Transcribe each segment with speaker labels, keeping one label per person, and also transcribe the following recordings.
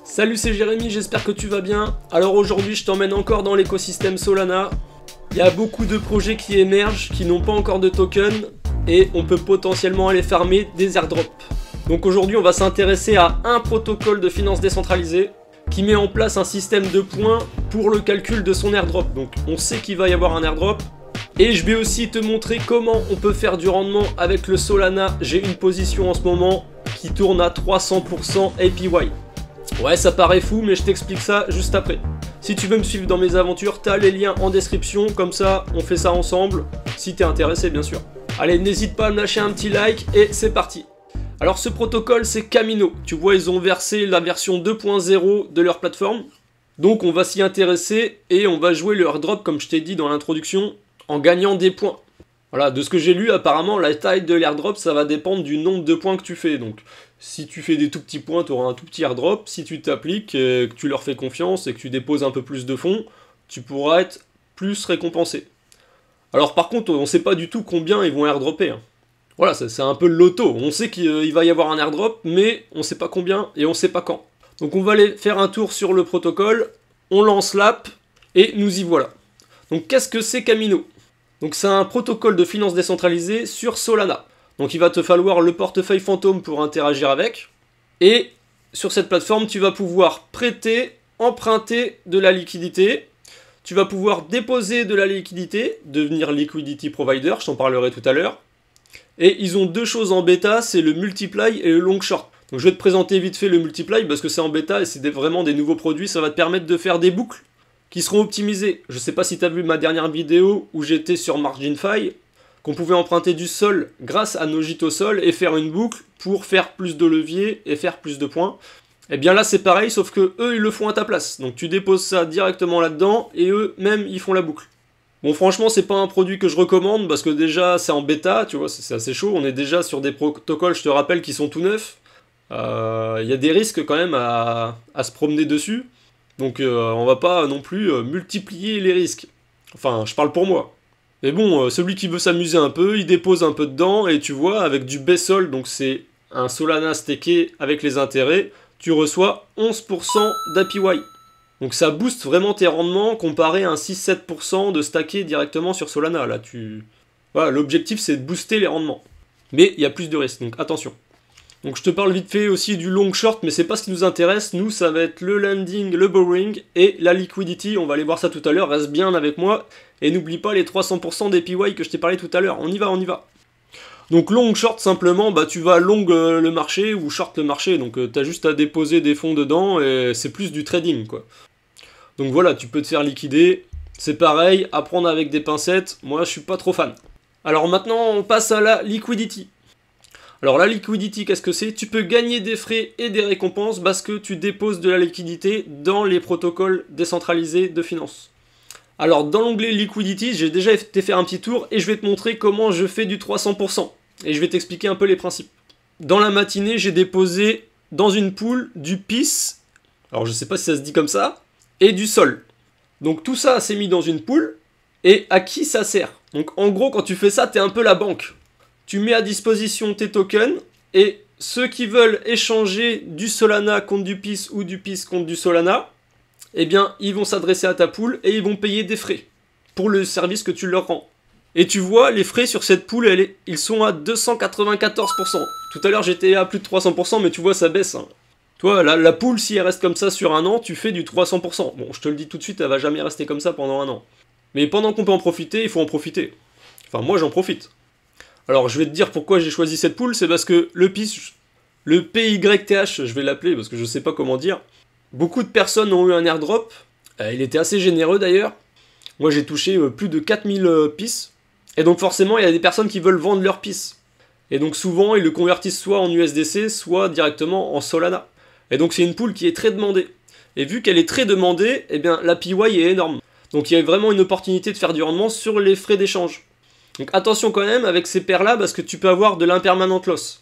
Speaker 1: Salut, c'est Jérémy, j'espère que tu vas bien. Alors aujourd'hui je t'emmène encore dans l'écosystème Solana. Il y a beaucoup de projets qui émergent, qui n'ont pas encore de token, et on peut potentiellement aller farmer des airdrops. Donc aujourd'hui on va s'intéresser à un protocole de finance décentralisée qui met en place un système de points pour le calcul de son airdrop. Donc on sait qu'il va y avoir un airdrop. Et je vais aussi te montrer comment on peut faire du rendement avec le Solana. J'ai une position en ce moment qui tourne à 300% APY. Ouais, ça paraît fou, mais je t'explique ça juste après. Si tu veux me suivre dans mes aventures, t'as les liens en description, comme ça on fait ça ensemble, si t'es intéressé bien sûr. Allez, n'hésite pas à me lâcher un petit like, et c'est parti. Alors ce protocole c'est Kamino, tu vois ils ont versé la version 2.0 de leur plateforme. Donc on va s'y intéresser, et on va jouer le airdrop comme je t'ai dit dans l'introduction, en gagnant des points. Voilà, de ce que j'ai lu, apparemment, la taille de l'airdrop, ça va dépendre du nombre de points que tu fais. Donc, si tu fais des tout petits points, tu auras un tout petit airdrop. Si tu t'appliques, que tu leur fais confiance et que tu déposes un peu plus de fonds, tu pourras être plus récompensé. Alors, par contre, on ne sait pas du tout combien ils vont airdropper. Hein. Voilà, c'est un peu le loto. On sait qu'il va y avoir un airdrop, mais on ne sait pas combien et on ne sait pas quand. Donc, on va aller faire un tour sur le protocole. On lance l'app et nous y voilà. Donc, qu'est-ce que c'est Kamino ? Donc c'est un protocole de finance décentralisée sur Solana. Donc il va te falloir le portefeuille fantôme pour interagir avec. Et sur cette plateforme, tu vas pouvoir prêter, emprunter de la liquidité. Tu vas pouvoir déposer de la liquidité, devenir liquidity provider, je t'en parlerai tout à l'heure. Et ils ont deux choses en bêta, c'est le multiply et le long short. Donc je vais te présenter vite fait le multiply parce que c'est en bêta et c'est vraiment des nouveaux produits. Ça va te permettre de faire des boucles qui seront optimisés. Je sais pas si tu as vu ma dernière vidéo où j'étais sur MarginFi, qu'on pouvait emprunter du sol grâce à nos gîtes au sol et faire une boucle pour faire plus de levier et faire plus de points. Et bien là c'est pareil, sauf que eux ils le font à ta place. Donc tu déposes ça directement là-dedans et eux même ils font la boucle. Bon franchement c'est pas un produit que je recommande parce que déjà c'est en bêta, tu vois, c'est assez chaud. On est déjà sur des protocoles, je te rappelle, qui sont tout neufs. Il y a des risques quand même à se promener dessus. Donc on va pas non plus multiplier les risques. Enfin, je parle pour moi. Mais bon, celui qui veut s'amuser un peu, il dépose un peu dedans, et tu vois, avec du BSOL, donc c'est un Solana stacké avec les intérêts, tu reçois 11% d'APY. Donc ça booste vraiment tes rendements comparé à un 6-7% de stacké directement sur Solana. Là, voilà, l'objectif c'est de booster les rendements. Mais il y a plus de risques, donc attention. Donc je te parle vite fait aussi du long short, mais c'est pas ce qui nous intéresse. Nous, ça va être le landing, le borrowing et la liquidity. On va aller voir ça tout à l'heure. Reste bien avec moi. Et n'oublie pas les 300% d'APY que je t'ai parlé tout à l'heure. On y va, on y va. Donc long short, simplement, bah, tu vas long le marché ou short le marché. Donc tu as juste à déposer des fonds dedans et c'est plus du trading, quoi. Donc voilà, tu peux te faire liquider. C'est pareil, à prendre avec des pincettes. Moi, je suis pas trop fan. Alors maintenant, on passe à la liquidity. Alors la liquidity, qu'est-ce que c'est? Tu peux gagner des frais et des récompenses parce que tu déposes de la liquidité dans les protocoles décentralisés de finance. Alors dans l'onglet liquidity, j'ai déjà été faire un petit tour et je vais te montrer comment je fais du 300%. Et je vais t'expliquer un peu les principes. Dans la matinée, j'ai déposé dans une pool du PIS, alors je sais pas si ça se dit comme ça, et du sol. Donc tout ça s'est mis dans une pool, et à qui ça sert? Donc en gros, quand tu fais ça, t'es un peu la banque. Tu mets à disposition tes tokens et ceux qui veulent échanger du Solana contre du PIS ou du PIS contre du Solana, eh bien, ils vont s'adresser à ta pool et ils vont payer des frais pour le service que tu leur rends. Et tu vois, les frais sur cette pool, ils sont à 294%. Tout à l'heure, j'étais à plus de 300%, mais tu vois, ça baisse. Hein. Toi, la pool, si elle reste comme ça sur un an, tu fais du 300%. Bon, je te le dis tout de suite, elle va jamais rester comme ça pendant un an. Mais pendant qu'on peut en profiter, il faut en profiter. Enfin, moi, j'en profite. Alors je vais te dire pourquoi j'ai choisi cette pool, c'est parce que le PIS, le PYTH, je vais l'appeler parce que je sais pas comment dire, beaucoup de personnes ont eu un airdrop, il était assez généreux d'ailleurs, moi j'ai touché plus de 4000 PIS, et donc forcément il y a des personnes qui veulent vendre leur PIS, et donc souvent ils le convertissent soit en USDC, soit directement en Solana, et donc c'est une pool qui est très demandée, et vu qu'elle est très demandée, eh bien la PY est énorme, donc il y a vraiment une opportunité de faire du rendement sur les frais d'échange. Donc attention quand même avec ces paires là parce que tu peux avoir de l'impermanent loss.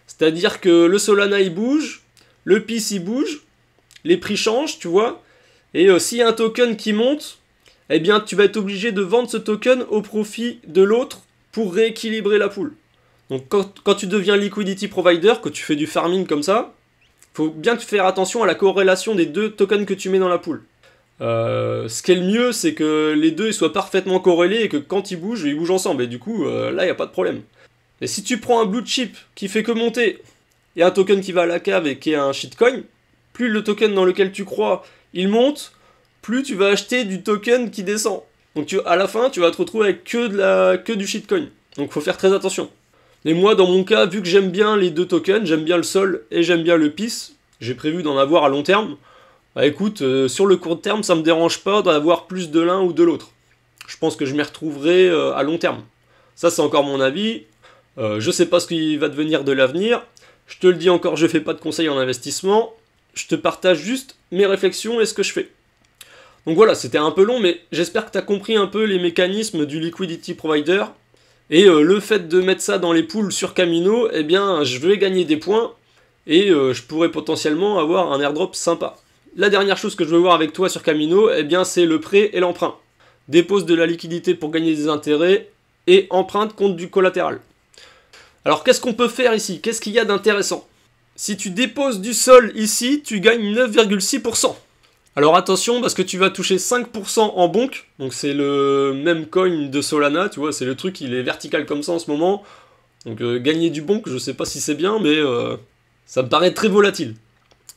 Speaker 1: C'est-à-dire que le Solana il bouge, le PIS il bouge, les prix changent, tu vois, et s'il y a un token qui monte, eh bien tu vas être obligé de vendre ce token au profit de l'autre pour rééquilibrer la pool. Donc quand tu deviens liquidity provider, que tu fais du farming comme ça, Faut bien faire attention à la corrélation des deux tokens que tu mets dans la pool. Ce qui est le mieux, c'est que les deux ils soient parfaitement corrélés et que quand ils bougent ensemble. Et du coup, là, il n'y a pas de problème. Et si tu prends un blue chip qui fait que monter, et un token qui va à la cave et qui est un shitcoin, plus le token dans lequel tu crois, il monte, plus tu vas acheter du token qui descend. Donc à la fin, tu vas te retrouver avec que du shitcoin. Donc faut faire très attention. Et moi, dans mon cas, vu que j'aime bien les deux tokens, j'aime bien le sol et j'aime bien le PIS, j'ai prévu d'en avoir à long terme. Bah écoute, sur le court terme, ça me dérange pas d'en avoir plus de l'un ou de l'autre. Je pense que je m'y retrouverai à long terme. Ça, c'est encore mon avis. Je sais pas ce qui va devenir de l'avenir. Je te le dis encore, je fais pas de conseils en investissement. Je te partage juste mes réflexions et ce que je fais. Donc voilà, c'était un peu long, mais j'espère que tu as compris un peu les mécanismes du Liquidity Provider. Et le fait de mettre ça dans les pools sur Camino, eh bien, je vais gagner des points. Et je pourrais potentiellement avoir un airdrop sympa. La dernière chose que je veux voir avec toi sur Camino, eh bien, c'est le prêt et l'emprunt. Dépose de la liquidité pour gagner des intérêts et emprunte contre du collatéral. Alors qu'est-ce qu'on peut faire ici? Qu'est-ce qu'il y a d'intéressant? Si tu déposes du sol ici, tu gagnes 9,6%. Alors attention, parce que tu vas toucher 5% en bonk, donc c'est le même coin de Solana, tu vois, c'est le truc, il est vertical comme ça en ce moment. Donc gagner du bonk, je sais pas si c'est bien, mais ça me paraît très volatile.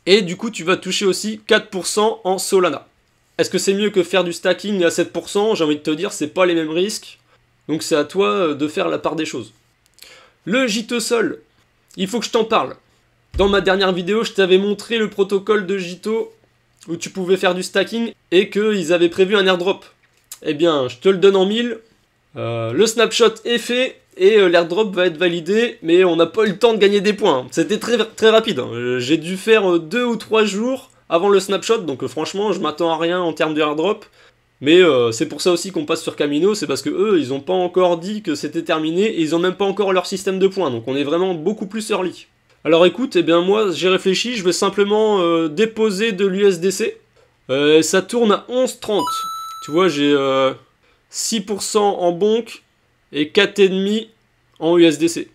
Speaker 1: Et du coup, tu vas toucher aussi 4% en Solana. Est-ce que c'est mieux que faire du stacking à 7%? J'ai envie de te dire, c'est pas les mêmes risques. Donc c'est à toi de faire la part des choses. Le Jito Sol, il faut que je t'en parle. Dans ma dernière vidéo, je t'avais montré le protocole de Jito où tu pouvais faire du stacking et qu'ils avaient prévu un airdrop. Eh bien, je te le donne en 1000. Le snapshot est fait et l'airdrop va être validé, mais on n'a pas eu le temps de gagner des points. C'était très, très rapide. J'ai dû faire 2 ou 3 jours avant le snapshot, donc franchement, je m'attends à rien en termes de airdrop. Mais c'est pour ça aussi qu'on passe sur Camino, c'est parce que eux, ils n'ont pas encore dit que c'était terminé et ils n'ont même pas encore leur système de points, donc on est vraiment beaucoup plus early. Alors écoute, eh bien moi j'ai réfléchi, je vais simplement déposer de l'USDC. Ça tourne à 11,30. Tu vois, j'ai 6% en bonk et 4,5% en USDC.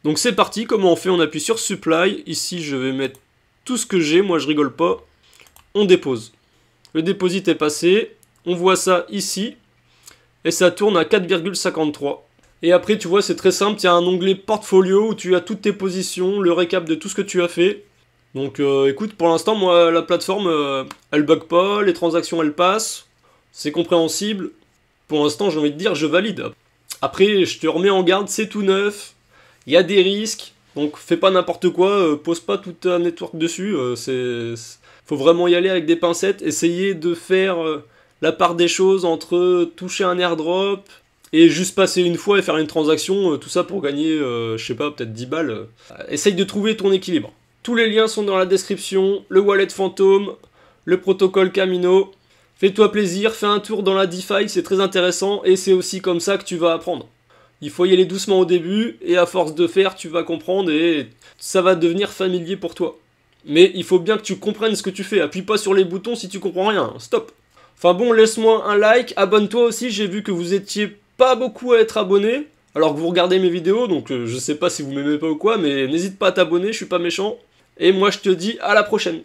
Speaker 1: Donc c'est parti, comment on fait? On appuie sur Supply, ici je vais mettre tout ce que j'ai, moi je rigole pas. On dépose. Le déposit est passé. On voit ça ici, et ça tourne à 4,53. Et après, tu vois, c'est très simple, il y a un onglet portfolio où tu as toutes tes positions, le récap de tout ce que tu as fait. Donc écoute, pour l'instant, moi, la plateforme, elle bug pas, les transactions, elles passent, c'est compréhensible. Pour l'instant, j'ai envie de dire, je valide. Après, je te remets en garde, c'est tout neuf, il y a des risques, donc fais pas n'importe quoi, pose pas tout un network dessus, faut vraiment y aller avec des pincettes, essayer de faire la part des choses entre toucher un airdrop et juste passer une fois et faire une transaction, tout ça pour gagner, je sais pas, peut-être 10 balles. Essaye de trouver ton équilibre. Tous les liens sont dans la description, le wallet fantôme, le protocole Camino. Fais-toi plaisir, fais un tour dans la DeFi, c'est très intéressant et c'est aussi comme ça que tu vas apprendre. Il faut y aller doucement au début et à force de faire, tu vas comprendre et ça va devenir familier pour toi. Mais il faut bien que tu comprennes ce que tu fais, appuie pas sur les boutons si tu comprends rien, stop. Enfin bon, laisse-moi un like, abonne-toi aussi, j'ai vu que vous étiez pas beaucoup à être abonnés, alors que vous regardez mes vidéos, donc je sais pas si vous m'aimez pas ou quoi, mais n'hésite pas à t'abonner, je suis pas méchant. Et moi je te dis à la prochaine.